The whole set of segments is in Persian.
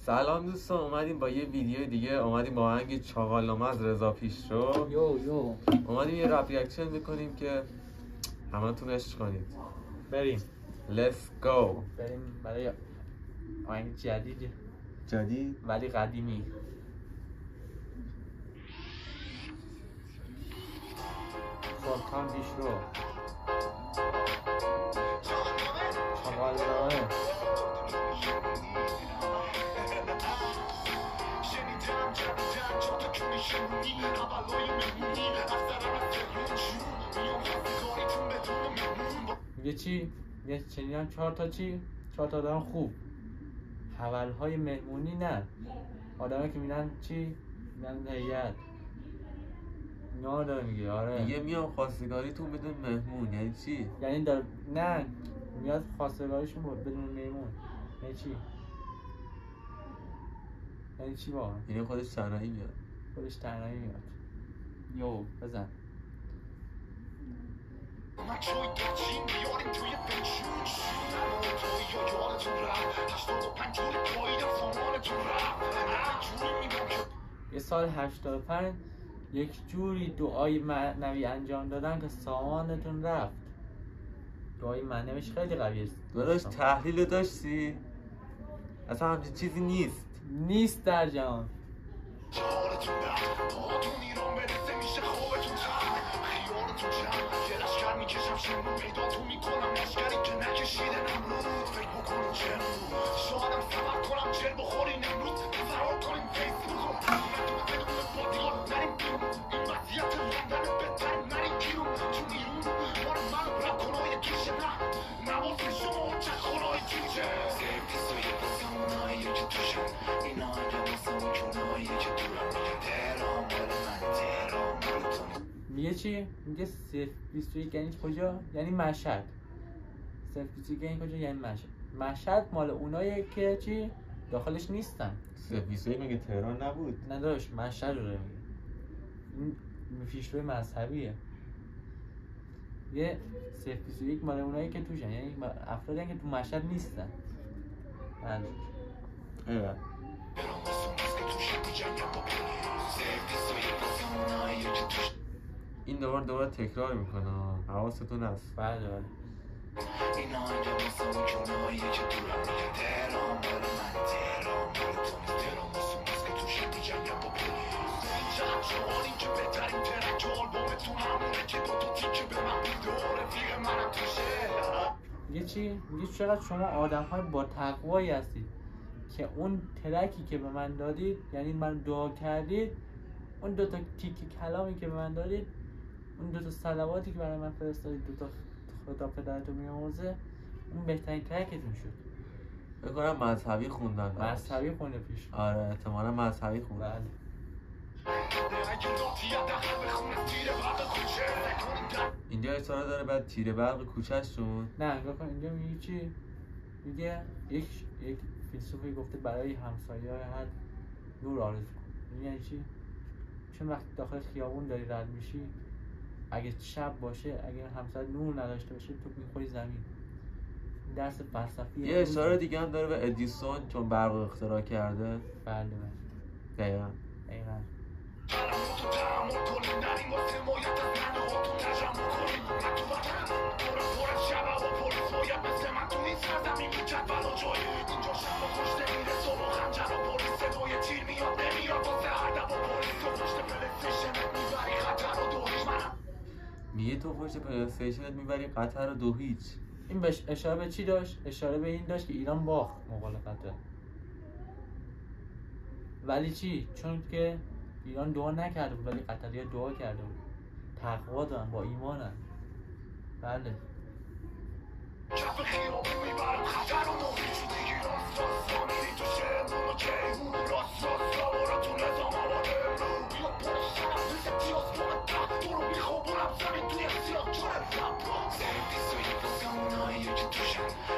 سلام دوستان، اومدیم با یه ویدیو دیگه. اومدیم با آهنگ چاقالنامه از رضا پیشرو. یو اومدیم یه رپ ریاکشن بکنیم که همتون عشق کنید. بریم Let's go. بریم برای آهنگ جدید ولی قدیمی. سلطان پیشرو چاقالنامه. میگه چی؟ میگه شنیدم 4 تا آدم خوب، حولهای مهمونی نه، آدمایی که میرن چی؟ میرن هیئت. اینا داره میگه. آره میگه میام خواستگاریتون بدون مهمون. یعنی چی؟ یعنی نه میاد خواستگاریشون بدون مهمون. یعنی چی؟ یعنی چی واقعا؟ یعنی خودش تنهایی میاد. یو بزن. یه سال 85 یک جوری دعای معنوی انجام دادن که سامانتون رفت. دعای معنویش خیلی قویه. داداش تحلیل داشتی؟ اصلا همچین چیزی نیست در جهان. میگه چی؟ میگه 021 یعنی کجا؟ یعنی مشهد. 021 یعنی کجا؟ یعنی مشهد. مشهد مال اونایی که چی؟ داخلش نیستن. 021 مگه تهران نبود؟ نداشت، مشهد رو میگه. این پیشروی مذهبیه. یه 021 مال اونایی که توشن، یعنی افرادی که تو مشهد نیستن. بله. ایوه. این دوباره تکرار میکنه، حواستون هست. بله. این آهنگ واسه اون جونهایی که دورم میگه تهران مال من، تهران مال تو نیست، تهران واسه اون هست که توشه میجنگم با پلیس. چند جوانی که بهترین ترک آلبومتون همونه که دوتا تیکه به من بیده و رفیق منم توشه. میگه چی؟ میگه چقدر شما آدم های با تقوایی هستید که اون ترکی که به من دادید، یعنی من دعا کردید، اون دوتا تیکه کلامی که به من دادید، اون دوتا صلواتی که برای من فرستادید، دوتا خدا پدرتو میامرزه، اون بهترین ترکتون شد. بکنم مذهبی خوندن. مذهبی خونده پیش. آره احتمالا مذهبی خوندن. بله. اینجا اشاره داره بعد تیره برق کوچه‌شون. نه نگاه کن اینجا میگه چی؟ میگه یک فیلسوفی گفته برای همسایه‌های هر نور آرزو کن. یعنی چی؟ چون وقتی داخل خیابون داری رد میشی، اگه شب باشه، اگه همسایه نور نداشته باشه، تو میخوری زمین. درس فلسفی. یه اشاره دیگه هم داره به ادیسون چون برق اختراع کرده. بله. دقیقاً. میگه تو پشت پلی استیشنت میبری قطر رو 2-0. این اشاره به چی داشت؟ اشاره به این داشت که ایران باخت مقابل قطر. ولی چی؟ چون که ایران دعا نکرده بود ولی قطری‌ها دعا کرده بود. تقوا دارن، با ایمانن. بله.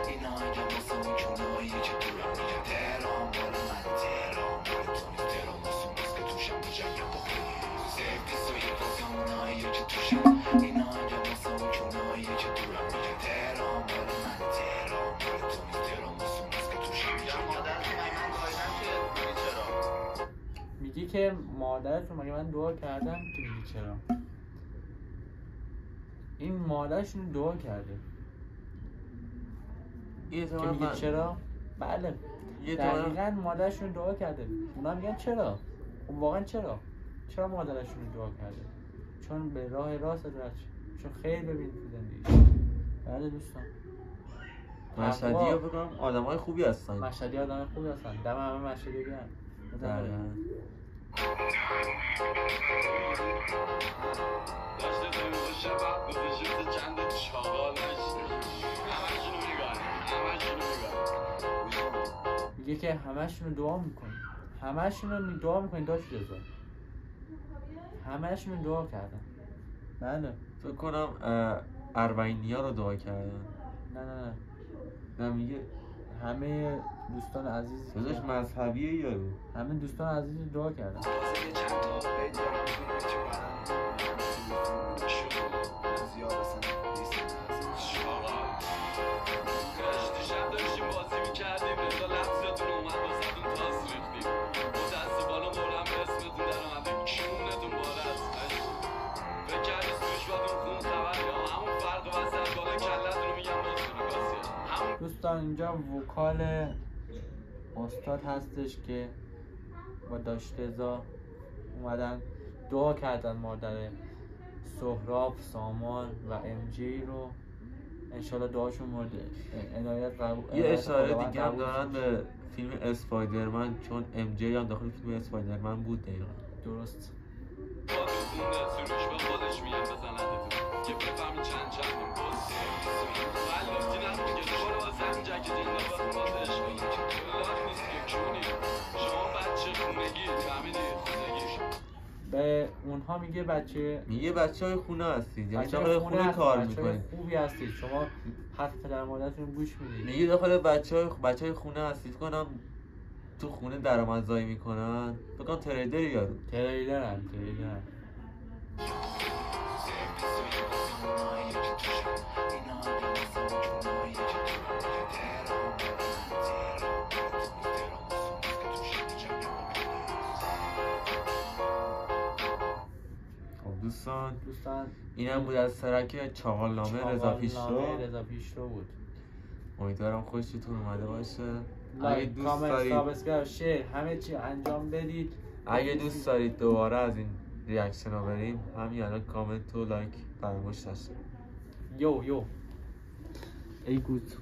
این آهنگ واسه اون جونهایی که دورم میگه تهران مال من، تهران مال تو نیست، تهران میگی که مادرتون مگه من دعا کردم که میگی چرا؟ این مادرشون دعا کرده که میگی چرا؟ بله دقیقا مادرشون دعا کرده. اونا میگن چرا؟ خب واقعا چرا مادرشون دعا کرده؟ چون به راه راست رد شد، چون خیر ببین تو زندگی. بله دوستان، مشهدی ها بگم آدم های خوبی هستن. مشهدی آدم خوبی هستن. دم همه مشهدی گرم. داشته داریم شبه گذاشته چند چاقال نشته همشونو میگن. میگه که همشونو دعا میکنی، همشونو دعا میکنی. داشت رضا همشونو دعا کردن. بله فکر کنم اربعینیا رو دعا کردن. نه میگه همه دوستان عزیز داداش مذهبیه یارو. همه دوستان عزیز دعا کردن. دوستان اینجا وکال استاد هستش که با داشت رضا اومدن دعا کردن مادر سهراب، سامان و ام جی رو. انشالله دعاشون مورد عنایت قبول. یه اشاره دیگه هم دارن به فیلم اسپایدرمن، چون ام جی هم داخل فیلم اسپایدرمن بود. دقیقا درست. به اونها میگه بچه های خونه هستید، یعنی داخل خونه کار میکنید، خوبی هستید، شما حرف پدر مادرتون گوش میدید. میگه داخل بچه های خونه هستید. کنم تو خونه درآمدزایی میکنن. بگم تریدر یارو. تریدرن. دوستان اینم بود از ترک چاغالنامه رضا پیشرو بود. امیدوارم خوشتون اومده باشه. اگه دوست دارید سابسکرایب، شیر، همه چی انجام بدید. اگه دوست دارید دوباره از این ریاکشن ها بریم، همین الان کامنت و لایک فراموش نشه. یو ای گود